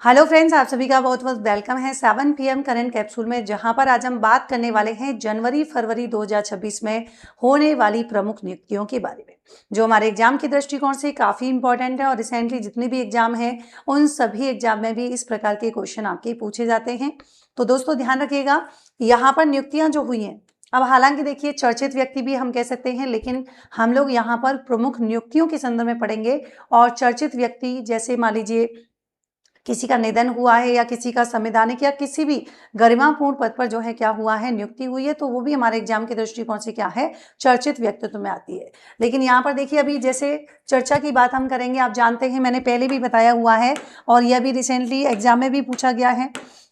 Hello friends, आप सभी का बहुत बहुत वेलकम है 7 PM करंट कैप्सूल में, जहां पर आज हम बात करने वाले हैं जनवरी फरवरी 2026 में होने वाली प्रमुख नियुक्तियों के बारे में, जो हमारे एग्जाम के दृष्टिकोण से काफ़ी इंपॉर्टेंट है। और रिसेंटली जितने भी एग्जाम हैं उन सभी एग्जाम में भी इस प्रकार के क्वेश्चन आपके पूछे जाते हैं। तो दोस्तों ध्यान रखिएगा, यहाँ पर नियुक्तियाँ जो हुई हैं, अब हालांकि देखिए चर्चित व्यक्ति भी हम कह सकते हैं, लेकिन हम लोग यहाँ पर प्रमुख नियुक्तियों के संदर्भ में पढ़ेंगे। और चर्चित व्यक्ति जैसे मान लीजिए किसी का निधन हुआ है या किसी का संवैधानिक या किसी भी गरिमापूर्ण पद पर जो है क्या हुआ है, नियुक्ति हुई है, तो वो भी हमारे एग्जाम के दृष्टिकोण से क्या है, चर्चित व्यक्तित्व में आती है। लेकिन यहाँ पर देखिए अभी जैसे चर्चा की बात हम करेंगे, आप जानते हैं मैंने पहले भी बताया हुआ है और यह भी रिसेंटली एग्जाम में भी पूछा गया है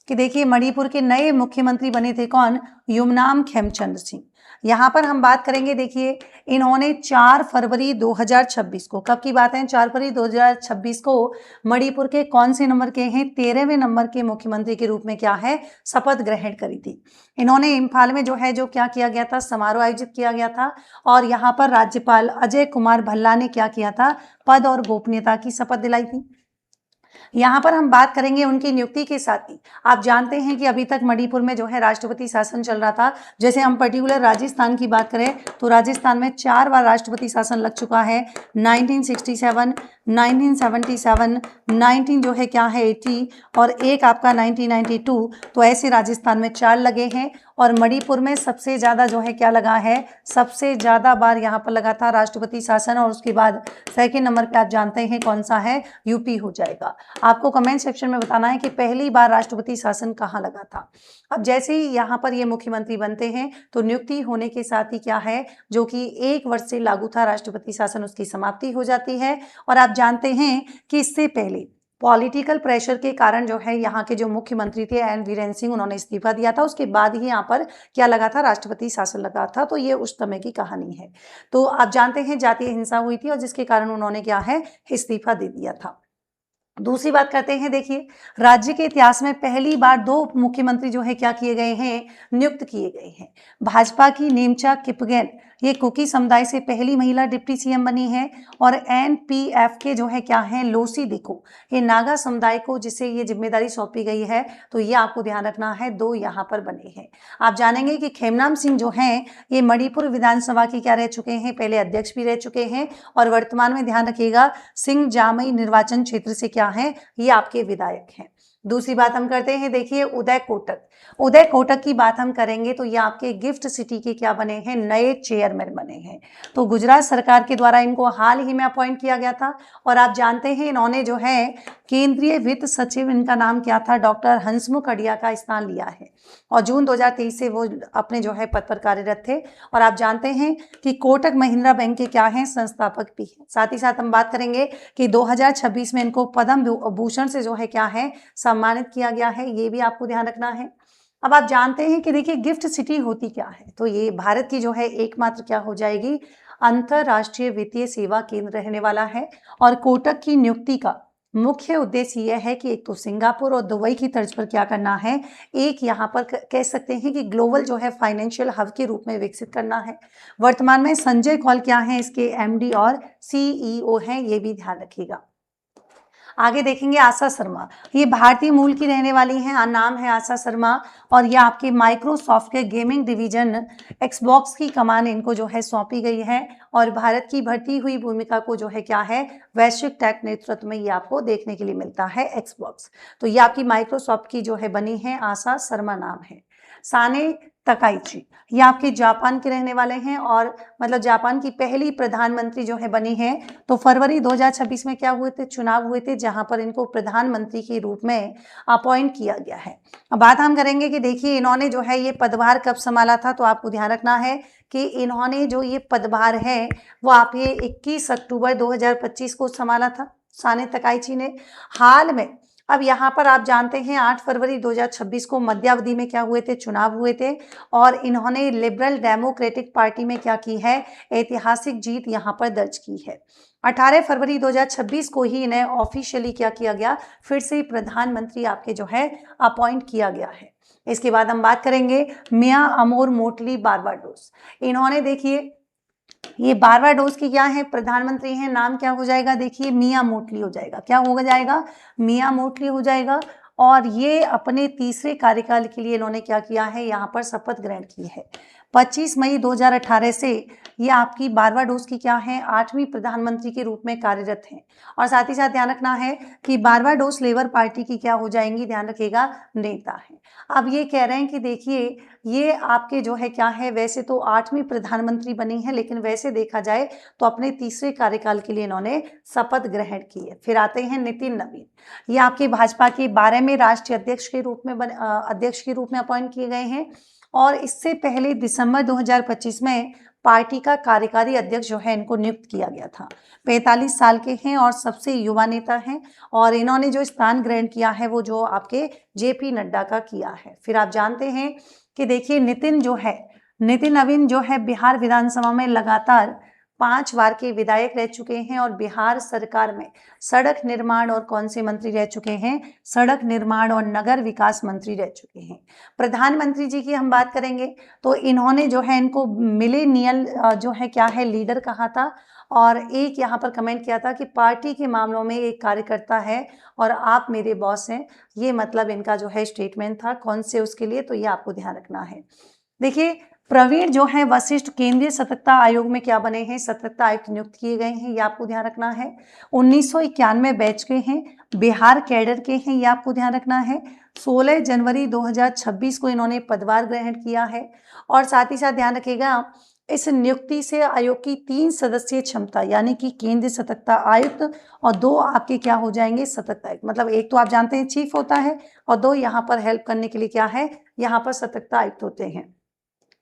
कि देखिए मणिपुर के नए मुख्यमंत्री बने थे कौन, युमनाम खेमचंद सिंह। यहाँ पर हम बात करेंगे, देखिए इन्होंने 4 फरवरी 2026 को, कब की बात है, 4 फरवरी 2026 को मणिपुर के कौन से नंबर के हैं, 13वें नंबर के मुख्यमंत्री के रूप में क्या है, शपथ ग्रहण करी थी। इन्होंने इम्फाल में जो है जो क्या किया गया था, समारोह आयोजित किया गया था और यहाँ पर राज्यपाल अजय कुमार भल्ला ने क्या किया था, पद और गोपनीयता की शपथ दिलाई थी। यहाँ पर हम बात करेंगे उनकी नियुक्ति के साथ ही, आप जानते हैं कि अभी तक मणिपुर में जो है राष्ट्रपति शासन चल रहा था। जैसे हम पर्टिकुलर राजस्थान की बात करें तो राजस्थान में 4 बार राष्ट्रपति शासन लग चुका है, 1967, 1977, 19 जो है क्या है 80 और एक आपका 1992। तो ऐसे राजस्थान में 4 लगे हैं और मणिपुर में सबसे ज़्यादा जो है क्या लगा है, सबसे ज़्यादा बार यहाँ पर लगा था राष्ट्रपति शासन। और उसके बाद सेकेंड नंबर पे आप जानते हैं कौन सा है, यूपी हो जाएगा। आपको कमेंट सेक्शन में बताना है कि पहली बार राष्ट्रपति शासन कहाँ लगा था। अब जैसे ही यहाँ पर ये मुख्यमंत्री बनते हैं तो नियुक्ति होने के साथ ही क्या है, जो कि 1 वर्ष से लागू था राष्ट्रपति शासन, उसकी समाप्ति हो जाती है। और आप जानते हैं कि इससे पहले पॉलिटिकल प्रेशर के कारण जो है यहाँ के जो मुख्यमंत्री थे एन वीरेंद्र सिंह, उन्होंने इस्तीफा दिया था। उसके बाद ही यहाँ पर क्या लगा था, राष्ट्रपति शासन लगा था। तो ये उस समय की कहानी है। तो आप जानते हैं जातीय हिंसा हुई थी और जिसके कारण उन्होंने क्या है, इस्तीफा दे दिया था। दूसरी बात करते हैं, देखिए राज्य के इतिहास में पहली बार 2 मुख्यमंत्री जो है क्या किए गए हैं, नियुक्त किए गए हैं। भाजपा की नेमचा किपगेन, ये कुकी समुदाय से पहली महिला डिप्टी सीएम बनी है। और एनपीएफ के जो है क्या है, लोसी दिको, ये नागा समुदाय को जिसे ये जिम्मेदारी सौंपी गई है। तो ये आपको ध्यान रखना है, 2 यहाँ पर बने हैं। आप जानेंगे कि खेमनाम सिंह जो हैं ये मणिपुर विधानसभा के क्या रह चुके हैं, पहले अध्यक्ष भी रह चुके हैं और वर्तमान में ध्यान रखिएगा सिंह जामई निर्वाचन क्षेत्र से क्या है, ये आपके विधायक हैं। दूसरी बात हम करते हैं, देखिए उदय कोटक। उदय कोटक की बात हम करेंगे तो ये आपके गिफ्ट सिटी के क्या बने हैं, नए चेयरमैन बने हैं। तो गुजरात सरकार के द्वारा इनको हाल ही में अपॉइंट किया गया था। और आप जानते हैं इन्होंने जो है केंद्रीय वित्त सचिव, इनका नाम क्या था, डॉक्टर हंसमुख अढ़िया का स्थान लिया है और जून 2023 से वो अपने जो है पद पर कार्यरत थे। और आप जानते हैं कि कोटक महिंद्रा बैंक के क्या हैं, संस्थापक भी हैं। साथ ही साथ हम बात करेंगे कि 2026 में इनको पद्म भूषण से जो है क्या है, सम्मानित किया गया है। ये भी आपको ध्यान रखना है। अब आप जानते हैं कि देखिए गिफ्ट सिटी होती क्या है, तो ये भारत की जो है एकमात्र क्या हो जाएगी, अंतरराष्ट्रीय वित्तीय सेवा केंद्र रहने वाला है। और कोटक की नियुक्ति का मुख्य उद्देश्य यह है कि एक तो सिंगापुर और दुबई की तर्ज पर क्या करना है, एक यहाँ पर कह सकते हैं कि ग्लोबल जो है फाइनेंशियल हब के रूप में विकसित करना है। वर्तमान में संजय कौल क्या है, इसके एमडी और सीईओ हैं, ये भी ध्यान रखिएगा। आगे देखेंगे आशा शर्मा, ये भारतीय मूल की रहने वाली हैं, नाम है आशा शर्मा। और ये आपके माइक्रोसॉफ्ट के गेमिंग डिवीजन एक्सबॉक्स की कमान इनको जो है सौंपी गई है। और भारत की बढ़ती हुई भूमिका को जो है क्या है, वैश्विक टेक नेतृत्व में ये आपको देखने के लिए मिलता है एक्सबॉक्स। तो ये आपकी माइक्रोसॉफ्ट की जो है बनी है, आशा शर्मा नाम है। साने तकाइची, ये आपके जापान के रहने वाले हैं और मतलब जापान की पहली प्रधानमंत्री जो है बनी है। तो फरवरी 2026 में क्या हुए थे, चुनाव हुए थे, जहां पर इनको प्रधानमंत्री के रूप में अपॉइंट किया गया है। अब बात हम करेंगे कि देखिए इन्होंने जो है ये पदभार कब संभाला था, तो आपको ध्यान रखना है कि इन्होंने जो ये पदभार है वो आप ये 21 अक्टूबर 2025 को संभाला था साने तकाइची ने। हाल में अब यहाँ पर आप जानते हैं 8 फरवरी 2026 को मध्यावधि में क्या हुए थे, चुनाव हुए थे और इन्होंने लिबरल डेमोक्रेटिक पार्टी में क्या की है, ऐतिहासिक जीत यहाँ पर दर्ज की है। 18 फरवरी 2026 को ही इन्हें ऑफिशियली क्या किया गया, फिर से प्रधानमंत्री आपके जो है अपॉइंट किया गया है। इसके बाद हम बात करेंगे मियां अमोर मोटली बारबाडोस। इन्होंने देखिए ये बारबाडोस की क्या है, प्रधानमंत्री हैं, नाम क्या हो जाएगा, देखिए मिया मोटली हो जाएगा। क्या हो जाएगा, मिया मोटली हो जाएगा। और ये अपने तीसरे कार्यकाल के लिए इन्होंने क्या किया है, यहाँ पर शपथ ग्रहण की है। 25 मई 2018 से ये आपकी बारबाडोस की क्या है, 8वीं प्रधानमंत्री के रूप में कार्यरत हैं। और साथ ही साथ ध्यान रखना है कि बारबाडोस लेबर पार्टी की क्या हो जाएंगी, ध्यान रखिएगा, नेता है। अब ये कह रहे हैं कि देखिए ये आपके जो है क्या है, वैसे तो 8वीं प्रधानमंत्री बनी है, लेकिन वैसे देखा जाए तो अपने तीसरे कार्यकाल के लिए इन्होंने शपथ ग्रहण की है। फिर आते हैं नितिन नवीन, ये आपके भाजपा के 12वें राष्ट्रीय अध्यक्ष के रूप में अध्यक्ष के रूप में अपॉइंट किए गए हैं। और इससे पहले दिसंबर 2025 में पार्टी का कार्यकारी अध्यक्ष जो है इनको नियुक्त किया गया था। 45 साल के हैं और सबसे युवा नेता हैं। और इन्होंने जो स्थान ग्रहण किया है वो जो आपके जेपी नड्डा का किया है। फिर आप जानते हैं कि देखिए नितिन नवीन जो है बिहार विधानसभा में लगातार 5 बार के विधायक रह चुके हैं और बिहार सरकार में सड़क निर्माण और कौन से मंत्री रह चुके हैं, सड़क निर्माण और नगर विकास मंत्री रह चुके हैं। प्रधानमंत्री जी की हम बात करेंगे तो इन्होंने जो है इनको मिलेनियल जो है क्या है लीडर कहा था। और एक यहाँ पर कमेंट किया था कि पार्टी के मामलों में एक कार्यकर्ता है और आप मेरे बॉस हैं। ये मतलब इनका जो है स्टेटमेंट था, कौन से उसके लिए, तो ये आपको ध्यान रखना है। देखिए प्रवीण जो है वशिष्ठ केंद्रीय सतर्कता आयोग में क्या बने हैं, सतर्कता आयुक्त नियुक्त किए गए हैं, ये आपको ध्यान रखना है। 1991 बैच के हैं, बिहार कैडर के हैं, ये आपको ध्यान रखना है। 16 जनवरी 2026 को इन्होंने पदभार ग्रहण किया है। और साथ ही साथ ध्यान रखिएगा इस नियुक्ति से आयोग की 3 सदस्यीय क्षमता यानी कि केंद्रीय सतर्कता आयुक्त और 2 आपके क्या हो जाएंगे, सतर्कता आयुक्त। मतलब एक तो आप जानते हैं चीफ होता है और 2 यहाँ पर हेल्प करने के लिए क्या है, यहाँ पर सतर्कता आयुक्त होते हैं।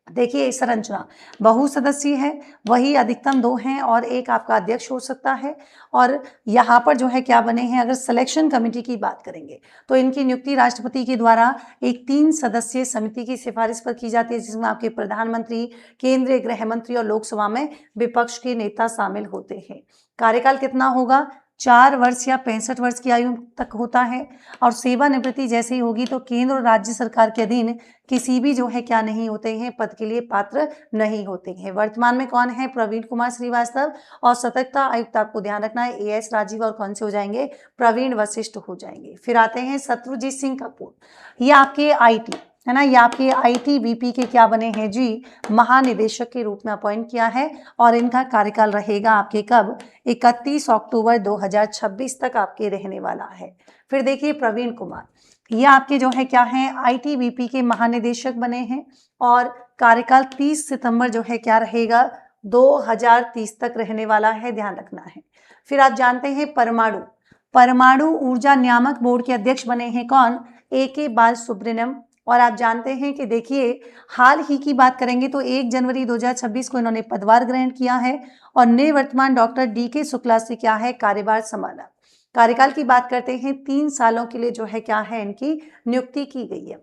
देखिए संरचना बहुसदस्यीय है, वही अधिकतम 2 हैं और एक आपका अध्यक्ष हो सकता है। और यहाँ पर जो है क्या बने हैं, अगर सिलेक्शन कमेटी की बात करेंगे तो इनकी नियुक्ति राष्ट्रपति के द्वारा एक 3 सदस्यीय समिति की सिफारिश पर की जाती है, जिसमें आपके प्रधानमंत्री, केंद्रीय गृह मंत्री और लोकसभा में विपक्ष के नेता शामिल होते हैं। कार्यकाल कितना होगा, 4 वर्ष या 65 वर्ष की आयु तक होता है। और सेवानिवृत्ति जैसे ही होगी तो केंद्र और राज्य सरकार के अधीन किसी भी जो है क्या नहीं होते हैं, पद के लिए पात्र नहीं होते हैं। वर्तमान में कौन है, प्रवीण कुमार श्रीवास्तव। और सतर्कता आयुक्त आपको ध्यान रखना है एएस राजीव और कौन से हो जाएंगे, प्रवीण वशिष्ठ हो जाएंगे। फिर आते हैं शत्रुजीत सिंह कपूर, ये आपके आईटी है ना, ये आपके आईटीबीपी के क्या बने हैं जी, महानिदेशक के रूप में अपॉइंट किया है। और इनका कार्यकाल रहेगा आपके कब, 31 अक्टूबर 2026 तक आपके रहने वाला है। फिर देखिए प्रवीण कुमार, ये आपके जो है क्या है, आईटीबीपी के महानिदेशक बने हैं और कार्यकाल 30 सितंबर जो है क्या रहेगा, 2030 तक रहने वाला है, ध्यान रखना है। फिर आप जानते हैं परमाणु ऊर्जा नियामक बोर्ड के अध्यक्ष बने हैं कौन, AK बाल सुब्रमण्यम। और आप जानते हैं कि देखिए हाल ही की बात करेंगे तो 1 जनवरी 2026 को इन्होंने पदभार ग्रहण किया है और निवर्तमान डॉक्टर DK शुक्ला से क्या है, कार्यभार संभाला। कार्यकाल की बात करते हैं 3 सालों के लिए जो है क्या है, इनकी नियुक्ति की गई है।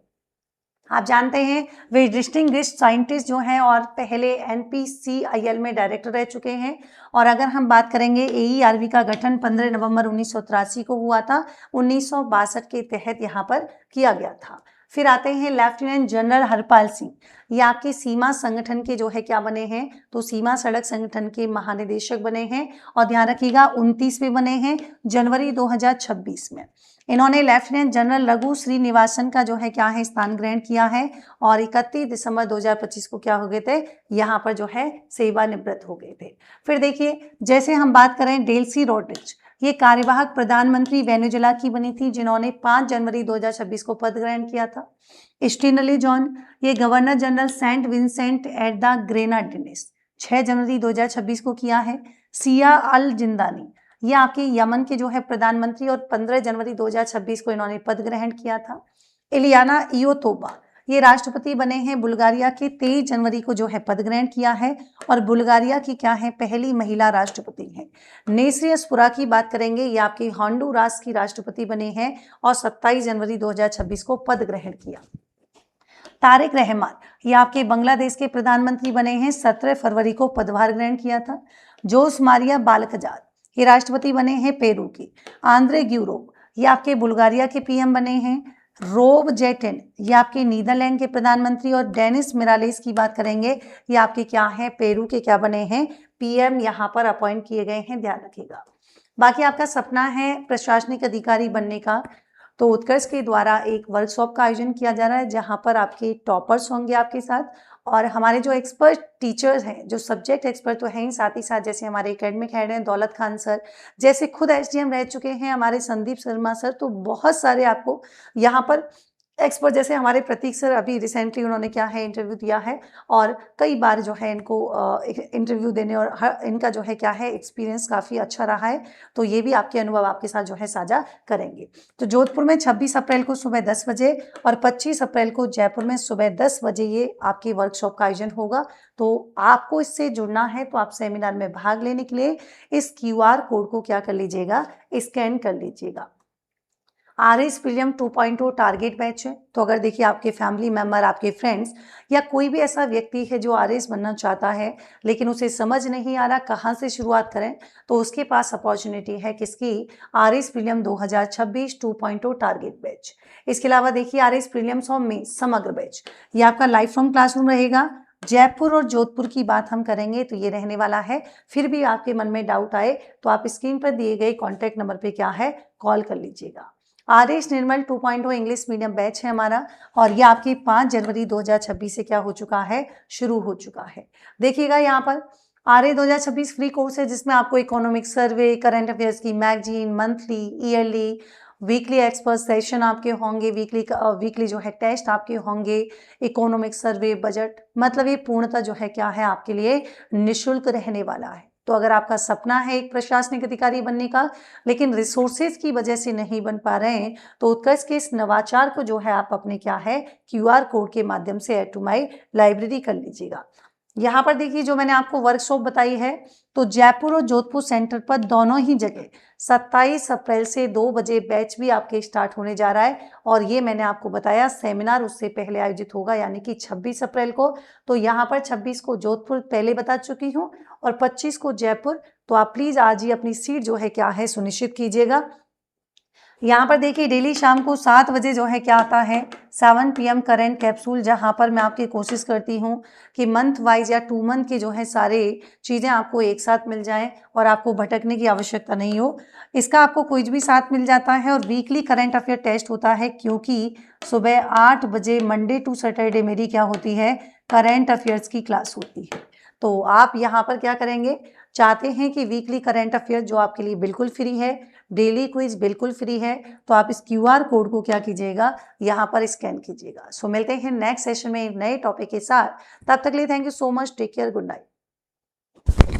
आप जानते हैं वे डिस्टिंग्विश्ड साइंटिस्ट जो हैं और पहले NPCIL में डायरेक्टर रह चुके हैं। और अगर हम बात करेंगे AERB का गठन 15 नवंबर 1983 को हुआ था, 1962 के तहत यहाँ पर किया गया था। फिर आते हैं लेफ्टिनेंट जनरल हरपाल सिंह, ये आपके सीमा संगठन के जो है क्या बने हैं, तो सीमा सड़क संगठन के महानिदेशक बने हैं। और ध्यान रखिएगा 29वें बने हैं जनवरी 2026 में। इन्होंने लेफ्टिनेंट जनरल रघु श्रीनिवासन का जो है क्या है, स्थान ग्रहण किया है। और 31 दिसंबर 2025 को क्या हो गए थे, यहाँ पर जो है सेवानिवृत्त हो गए थे। फिर देखिए जैसे हम बात करें डेल्सी रोड्रिग्स, ये कार्यवाहक प्रधानमंत्री वेनेजुएला की बनी थी, जिन्होंने 5 जनवरी 2026 को पद ग्रहण किया था। स्टीनली जॉन, ये governor general Saint Vincent at the Grenadines, 6 जनवरी 2026 को किया है। सिया अल जिंदानी, ये आपके यमन के जो है प्रधानमंत्री और 15 जनवरी 2026 को इन्होंने पद ग्रहण किया था। इलियाना इयोतोबा, ये राष्ट्रपति बने हैं बुल्गारिया के, 23 जनवरी को जो है पद ग्रहण किया है और बुल्गारिया की क्या है, पहली महिला राष्ट्रपति हैं। नेस्रियसपुरा की बात करेंगे, ये आपकी होंडुरास की राष्ट्रपति बने हैं और 27 जनवरी 2026 को पद ग्रहण किया। तारिक रहमान, ये आपके बांग्लादेश के प्रधानमंत्री बने हैं, 17 फरवरी को पदभार ग्रहण किया था। जोस मारिया बालकजाद, ये राष्ट्रपति बने हैं पेरू के। आंद्रे ग्यूरोव, ये आपके बुल्गारिया के PM बने हैं। रोब जेटेन, ये आपके नीदरलैंड के प्रधानमंत्री, और डेनिस मिरालेस की बात करेंगे, ये आपके क्या हैं, पेरू के क्या बने हैं, पीएम यहाँ पर अपॉइंट किए गए हैं, ध्यान रखिएगा। बाकी आपका सपना है प्रशासनिक अधिकारी बनने का, तो उत्कर्ष के द्वारा एक वर्कशॉप का आयोजन किया जा रहा है जहाँ पर आपके टॉपर्स होंगे आपके साथ, और हमारे जो एक्सपर्ट टीचर्स हैं, जो सब्जेक्ट एक्सपर्ट तो हैं ही, साथ ही साथ जैसे हमारे एकेडमिक हेड हैं दौलत खान सर, जैसे खुद एसडीएम रह चुके हैं हमारे संदीप शर्मा सर, तो बहुत सारे आपको यहाँ पर एक्सपर्ट, जैसे हमारे प्रतीक सर अभी रिसेंटली उन्होंने क्या है इंटरव्यू दिया है, और कई बार जो है इनको इंटरव्यू देने, और इनका जो है क्या है एक्सपीरियंस काफ़ी अच्छा रहा है, तो ये भी आपके अनुभव आपके साथ जो है साझा करेंगे। तो जोधपुर में 26 अप्रैल को सुबह 10 बजे और 25 अप्रैल को जयपुर में सुबह 10 बजे ये आपकी वर्कशॉप का आयोजन होगा। तो आपको इससे जुड़ना है तो आप सेमिनार में भाग लेने के लिए इस क्यूआर कोड को क्या कर लीजिएगा, स्कैन कर लीजिएगा। आरएस प्रीलियम 2.0 टारगेट बैच है, तो अगर देखिए आपके फैमिली मेंबर, आपके फ्रेंड्स या कोई भी ऐसा व्यक्ति है जो आरएस बनना चाहता है लेकिन उसे समझ नहीं आ रहा कहाँ से शुरुआत करें, तो उसके पास अपॉर्चुनिटी है किसकी, आरएस प्रीलियम 2026 2.0 टारगेट बैच। इसके अलावा देखिए आरएस प्रीलियम्स और में समग्र बैच, ये आपका लाइफ फ्रॉम क्लासरूम रहेगा। जयपुर और जोधपुर की बात हम करेंगे तो ये रहने वाला है। फिर भी आपके मन में डाउट आए तो आप स्क्रीन पर दिए गए कॉन्टैक्ट नंबर पे क्या है, कॉल कर लीजिएगा। आरएस निर्मल 2.0 इंग्लिश मीडियम बैच है हमारा, और ये आपकी 5 जनवरी 2026 से क्या हो चुका है, शुरू हो चुका है। देखिएगा यहाँ पर आरए 2026 फ्री कोर्स है जिसमें आपको इकोनॉमिक सर्वे, करंट अफेयर्स की magazine, monthly, yearly, weekly expert session आपके होंगे, वीकली जो है टेस्ट आपके होंगे, इकोनॉमिक सर्वे, बजट, मतलब ये पूर्णतः जो है क्या है आपके लिए निःशुल्क रहने वाला है। तो अगर आपका सपना है एक प्रशासनिक अधिकारी बनने का लेकिन रिसोर्सेज की वजह से नहीं बन पा रहे हैं, तो उत्कर्ष के इस नवाचार को जो है आप अपने क्या है क्यूआर कोड के माध्यम से ऐड टू माई लाइब्रेरी कर लीजिएगा। यहाँ पर देखिए जो मैंने आपको वर्कशॉप बताई है, तो जयपुर और जोधपुर सेंटर पर दोनों ही जगह 27 अप्रैल से 2 बजे बैच भी आपके स्टार्ट होने जा रहा है, और ये मैंने आपको बताया सेमिनार उससे पहले आयोजित होगा यानी कि 26 अप्रैल को। तो यहाँ पर 26 को जोधपुर पहले बता चुकी हूँ और 25 को जयपुर, तो आप प्लीज़ आज ही अपनी सीट जो है क्या है सुनिश्चित कीजिएगा। यहाँ पर देखिए डेली शाम को 7 बजे जो है क्या आता है 7 PM करेंट कैप्सूल, जहाँ पर मैं आपकी कोशिश करती हूँ कि मंथ वाइज या 2 मंथ के जो है सारे चीज़ें आपको एक साथ मिल जाएं और आपको भटकने की आवश्यकता नहीं हो। इसका आपको कुछ भी साथ मिल जाता है, और वीकली करंट अफेयर टेस्ट होता है क्योंकि सुबह 8 बजे मंडे टू सैटरडे मेरी क्या होती है, करंट अफेयर्स की क्लास होती है। तो आप यहाँ पर क्या करेंगे, चाहते हैं कि वीकली करंट अफेयर जो आपके लिए बिल्कुल फ्री है, डेली क्विज बिल्कुल फ्री है, तो आप इस क्यूआर कोड को क्या कीजिएगा, यहाँ पर स्कैन कीजिएगा। सो मिलते हैं नेक्स्ट सेशन में नए टॉपिक के साथ, तब तक के लिए thank you so much, take care, good night.